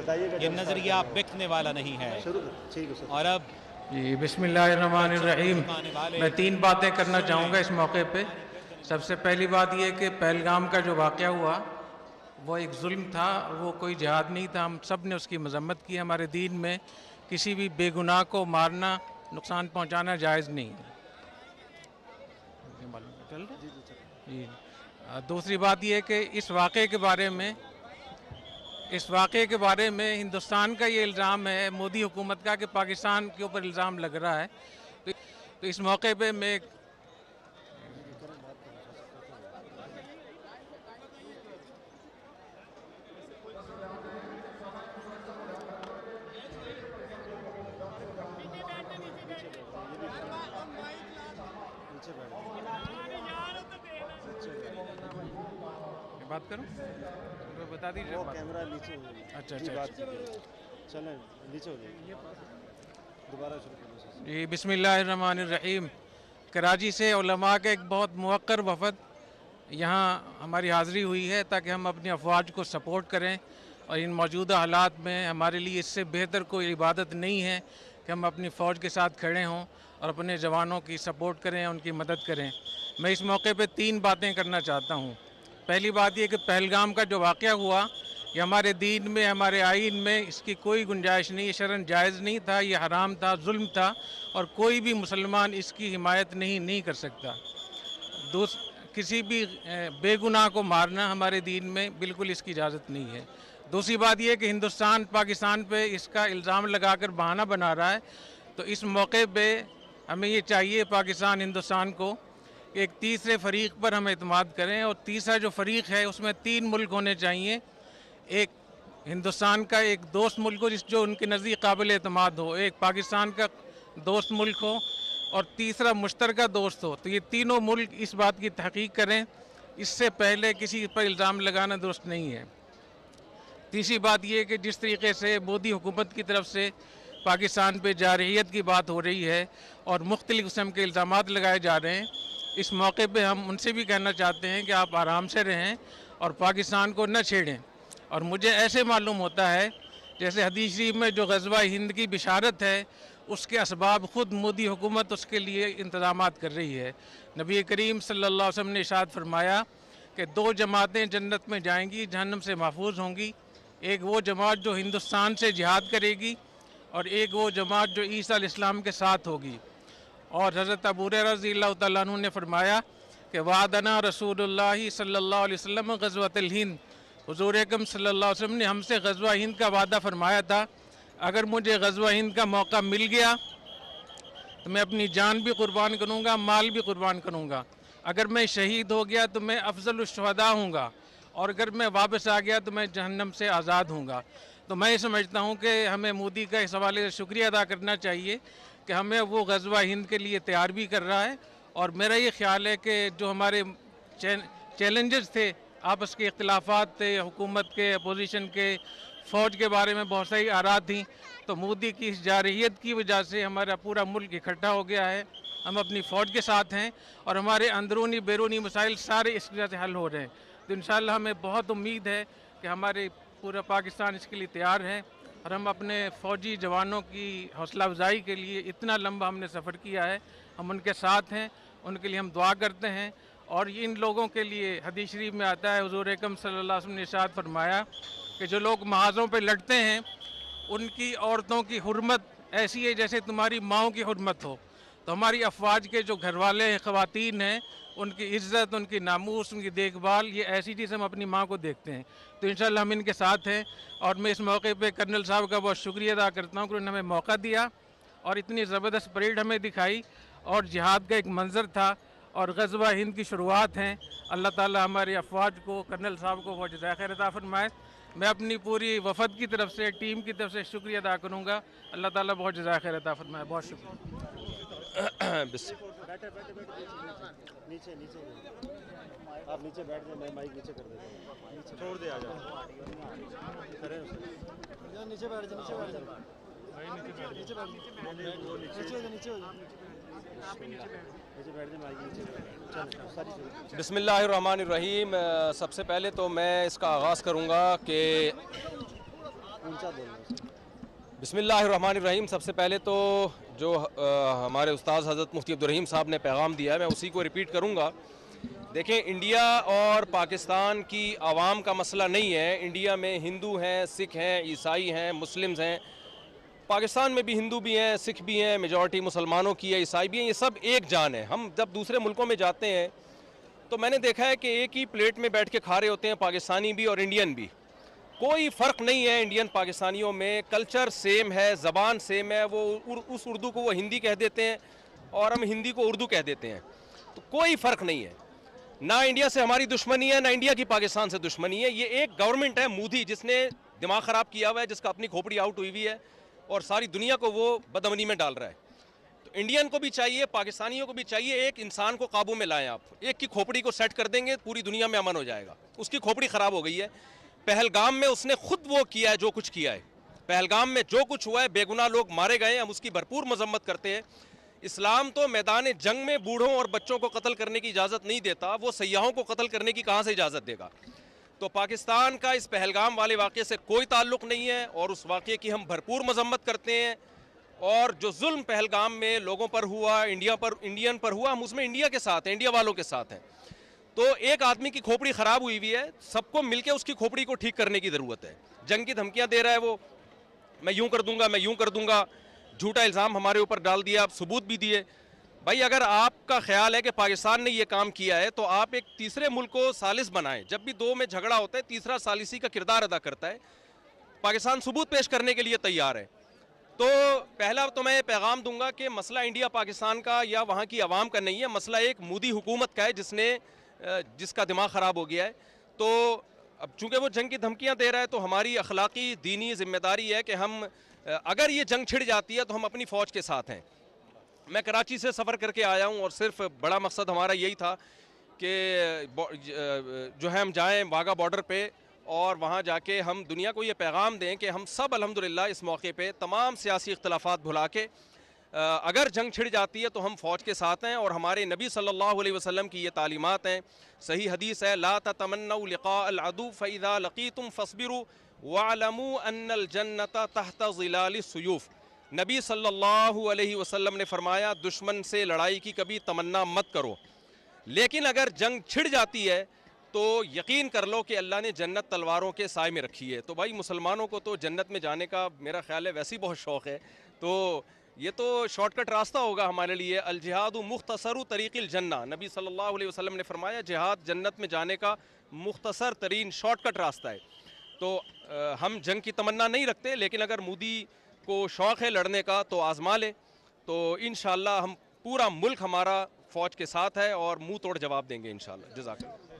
ये नज़रिया बिकने वाला नहीं है। और अब जी बिस्मिल्लाहिर्रहमानिर्रहीम। मैं 3 बातें करना चाहूँगा इस मौके पे। सबसे पहली बात यह कि पहलगाम का जो वाक़या हुआ वो एक जुल्म था, वो कोई जिहाद नहीं था। हम सब ने उसकी मजम्मत की। हमारे दीन में किसी भी बेगुनाह को मारना, नुकसान पहुँचाना जायज़ नहीं है। जी। दूसरी बात यह कि इस वाक़े के बारे में हिंदुस्तान का ये इल्ज़ाम है मोदी हुकूमत का कि पाकिस्तान के ऊपर इल्ज़ाम लग रहा है। तो इस मौके पे मैं बात करूं? तो बता दीजिए। वो कैमरा नीचे हो गया। अच्छा, चलें नीचे हो जाइए, दोबारा शुरू करें। जी बिस्मिल्लाहिर्रहमानिर्रहीम। कराची से उलमा के एक बहुत मुवक्कर वफ़द यहाँ हमारी हाज़िरी हुई है ताकि हम अपनी अफवाज को सपोर्ट करें। और इन मौजूदा हालात में हमारे लिए इससे बेहतर कोई इबादत नहीं है कि हम अपनी फ़ौज के साथ खड़े हों और अपने जवानों की सपोर्ट करें, उनकी मदद करें। मैं इस मौके पे 3 बातें करना चाहता हूँ। पहली बात यह कि पहलगाम का जो वाक़या हुआ, ये हमारे दीन में, हमारे आइन में इसकी कोई गुंजाइश नहीं, ये शरन जायज़ नहीं था, ये हराम था, जुल्म था और कोई भी मुसलमान इसकी हिमायत नहीं कर सकता। किसी भी बेगुनाह को मारना हमारे दीन में बिल्कुल इसकी इजाज़त नहीं है। दूसरी बात यह कि हिंदुस्तान पाकिस्तान पे इसका इल्ज़ाम लगाकर बहाना बना रहा है। तो इस मौके पे हमें ये चाहिए पाकिस्तान हिंदुस्तान को एक तीसरे फरीक पर हम एतमाद करें। और तीसरा जो फरीक है उसमें 3 मुल्क होने चाहिए। एक हिंदुस्तान का एक दोस्त मुल्क हो जो उनके नज़दीक काबिल एतमाद हो, एक पाकिस्तान का दोस्त मुल्क हो और तीसरा मुश्तरका दोस्त हो। तो ये तीनों मुल्क इस बात की तहकीक करें, इससे पहले किसी पर इल्ज़ाम लगाना दुरुस्त नहीं है। तीसरी बात यह कि जिस तरीके से मोदी हुकूमत की तरफ से पाकिस्तान पे जारहियत की बात हो रही है और मुख्तलिफ़ किस्म के इल्ज़ामात लगाए जा रहे हैं, इस मौके पे हम उनसे भी कहना चाहते हैं कि आप आराम से रहें और पाकिस्तान को न छेड़ें। और मुझे ऐसे मालूम होता है जैसे हदीस शरीफ में जो ग़ज़वा हिंद की बिशारत है उसके असबाब ख़ुद मोदी हुकूमत उसके लिए इंतज़ामात कर रही है। नबी करीम सल्लल्लाहु अलैहि वसल्लम ने इरशाद फरमाया कि 2 जमातें जन्नत में जाएंगी, जहन्नम से महफूज होंगी। एक वो जमात जो हिंदुस्तान से जिहाद करेगी और एक वो जमात जो ईसा अलैहिस्सलाम के साथ होगी। और हज़रत अबू हुरैरा रज़ियल्लाहु तआला अन्हु ने फरमाया कि वादना रसूलुल्लाह सल्लल्लाहु अलैहि वसल्लम ग़ज़वतुल हिंद, हुज़ूर अकरम सल्लल्लाहु अलैहि वसल्लम ने हमसे ग़ज़वा हिंद का वादा फरमाया था। अगर मुझे ग़ज़वा हिंद का मौका मिल गया तो मैं अपनी जान भी कुर्बान करूँगा, माल भी कुर्बान करूँगा। अगर मैं शहीद हो गया तो मैं अफ़ज़लुश शुहदा हूँगा और अगर मैं वापस आ गया तो मैं जहन्नम से आज़ाद हूँगा। तो मैं समझता हूँ कि हमें मोदी का इस हवाले से शुक्रिया अदा करना चाहिए कि हमें वो ग़ज़वा हिंद के लिए तैयार भी कर रहा है। और मेरा ये ख्याल है कि जो हमारे चैलेंजेस थे, आपस के इख्तिलाफ़ात थे, हुकूमत के, अपोजिशन के, फ़ौज के बारे में बहुत सारी आरा थी, तो मोदी की इस जारहियत की वजह से हमारा पूरा मुल्क इकट्ठा हो गया है। हम अपनी फ़ौज के साथ हैं और हमारे अंदरूनी बैरूनी मसाइल सारे इस वजह से हल हो रहे हैं। तो इंशाअल्लाह हमें बहुत उम्मीद है कि हमारे पूरा पाकिस्तान इसके लिए तैयार है। और हम अपने फ़ौजी जवानों की हौसला अफजाई के लिए इतना लंबा हमने सफ़र किया है, हम उनके साथ हैं, उनके लिए हम दुआ करते हैं। और इन लोगों के लिए हदीस शरीफ में आता है, हुज़ूर अकरम सल्लल्लाहु अलैहि वसल्लम ने इरशाद फरमाया कि जो लोग महाज़ों पे लड़ते हैं उनकी औरतों की हुर्मत ऐसी है जैसे तुम्हारी माओं की हुर्मत हो। तो हमारी अफवाज के जो घर वाले हैं, ख़वातीन हैं, उनकी इज़्ज़त, उनकी नामूस, उनकी देखभाल, ये ऐसी चीज़ हम अपनी माँ को देखते हैं। तो इंशाअल्लाह हम इनके साथ हैं। और मैं इस मौके पे कर्नल साहब का बहुत शुक्रिया अदा करता हूँ कि उन्होंने हमें मौका दिया और इतनी ज़बरदस्त परेड हमें दिखाई और जिहाद का एक मंज़र था और ग़ज़वा हिंद की शुरुआत हैं। अल्लाह ताला हमारी अफवाज को, कर्नल साहब को बहुत जज़ाए खैर अता फरमाए। मैं अपनी पूरी वफ़द की तरफ से, टीम की तरफ से शुक्रिया अदा करूँगा। अल्लाह ताला बहुत जज़ाए खैर अता फरमाए। बहुत शुक्रिया। नीचे आप नीचे बैठ जाए, मैं माइक नीचे कर देता हूँ। नीचे छोड़ दे, आ जाओ, करें उसे नीचे बैठ जाए, नीचे बैठ जाए, नीचे बैठ जाए। बिस्मिल्लाहिर्रहमानिर्रहीम। सबसे पहले तो मैं इसका आगाज़ करूँगा कि ऊंचा बोलना सर। बिस्मिल्लाहिर्रहमानिर्रहीम। सबसे पहले तो जो हमारे उस्ताद हज़रत मुफ्ती अब्दुल रहीम साहब ने पैगाम दिया है, मैं उसी को रिपीट करूँगा। देखें, इंडिया और पाकिस्तान की आवाम का मसला नहीं है। इंडिया में हिंदू हैं, सिख हैं, ईसाई हैं, मुस्लिम्स हैं। पाकिस्तान में भी हिंदू भी हैं, सिख भी हैं, मेजॉरिटी मुसलमानों की है, ईसाई भी हैं। ये सब एक जान है। हम जब दूसरे मुल्कों में जाते हैं तो मैंने देखा है कि एक ही प्लेट में बैठ के खा रहे होते हैं, पाकिस्तानी भी और इंडियन भी। कोई फ़र्क नहीं है इंडियन पाकिस्तानियों में। कल्चर सेम है, ज़बान सेम है। वो उस उर्दू को वो हिंदी कह देते हैं और हम हिंदी को उर्दू कह देते हैं। तो कोई फ़र्क नहीं है। ना इंडिया से हमारी दुश्मनी है, ना इंडिया की पाकिस्तान से दुश्मनी है। ये एक गवर्नमेंट है मोदी, जिसने दिमाग ख़राब किया हुआ है, जिसका अपनी खोपड़ी आउट हुई हुई है और सारी दुनिया को वो बदअमनी में डाल रहा है। तो इंडियन को भी चाहिए, पाकिस्तानियों को भी चाहिए, एक इंसान को काबू में लाएं आप। एक की खोपड़ी को सेट कर देंगे, पूरी दुनिया में अमन हो जाएगा। उसकी खोपड़ी ख़राब हो गई है। पहलगाम में उसने खुद वो किया है जो कुछ किया है। पहलगाम में जो कुछ हुआ है, बेगुनाह लोग मारे गए, हम उसकी भरपूर मजम्मत करते हैं। इस्लाम तो मैदान जंग में बूढ़ों और बच्चों को कत्ल करने की इजाज़त नहीं देता, वो सयाहों को कत्ल करने की कहाँ से इजाज़त देगा। तो पाकिस्तान का इस पहलगाम वाले वाक़े से कोई ताल्लुक़ नहीं है और उस वाक़े की हम भरपूर मजम्मत करते हैं। और जो जुल्म पहलगाम में लोगों पर हुआ, इंडियन पर हुआ, हम उसमें इंडिया के साथ हैं, इंडिया वालों के साथ हैं। तो एक आदमी की खोपड़ी ख़राब हुई हुई है, सबको मिलकर उसकी खोपड़ी को ठीक करने की ज़रूरत है। जंग की धमकियाँ दे रहा है वो, मैं यूँ कर दूंगा, मैं यूँ कर दूंगा, झूठा इल्ज़ाम हमारे ऊपर डाल दिया, आप सबूत भी दिए। भाई, अगर आपका ख्याल है कि पाकिस्तान ने ये काम किया है तो आप एक तीसरे मुल्क को सालिस बनाएं। जब भी दो में झगड़ा होता है, तीसरा सालिसी का किरदार अदा करता है। पाकिस्तान सबूत पेश करने के लिए तैयार है। तो पहला तो मैं पैगाम दूंगा कि मसला इंडिया पाकिस्तान का या वहाँ की आवाम का नहीं है, मसला एक मोदी हुकूमत का है जिसका दिमाग ख़राब हो गया है। तो अब चूँकि वो जंग की धमकियाँ दे रहा है तो हमारी अखलाकी दीनी ज़िम्मेदारी है कि हम, अगर ये जंग छिड़ जाती है तो हम अपनी फ़ौज के साथ हैं। मैं कराची से सफ़र करके आया हूँ और सिर्फ बड़ा मकसद हमारा यही था कि जो है हम जाएँ वाघा बॉर्डर पे और वहाँ जाके हम दुनिया को ये पैगाम दें कि हम सब अल्हम्दुलिल्लाह इस मौके पे तमाम सियासी इख्तलाफात भुला के अगर जंग छिड़ जाती है तो हम फ़ौज के साथ हैं। और हमारे नबी सल्लल्लाहु अलैहि वसल्लम की ये तालीमात हैं, सही हदीस है, ला ततमन्नऊ लिक़ाअल अदू फ़इज़ा लक़ीतुम फ़स्बिरू वअलमू अन्नल जन्नत तहत ज़िलालिस सुयूफ़। नबी सल्लल्लाहु अलैहि वसल्लम ने फरमाया, दुश्मन से लड़ाई की कभी तमन्ना मत करो, लेकिन अगर जंग छिड़ जाती है तो यकीन कर लो कि अल्लाह ने जन्नत तलवारों के साए में रखी है। तो भाई, मुसलमानों को तो जन्नत में जाने का मेरा ख्याल है वैसे ही बहुत शौक़ है। तो ये तो शॉर्टकट रास्ता होगा हमारे लिए। अल जिहादु मुख्तसरु तरीक़िल जन्ना, नबी सल्लल्लाहु अलैहि वसल्लम ने फरमाया, जिहाद जन्नत में जाने का मुख्तसर तरीन शॉर्टकट रास्ता है। तो हम जंग की तमन्ना नहीं रखते, लेकिन अगर मोदी को शौक़ है लड़ने का तो आज़मा ले। तो इंशाअल्लाह हम पूरा मुल्क हमारा फ़ौज के साथ है और मुँह तोड़ जवाब देंगे इंशाअल्लाह। जज़ाकल्लाह।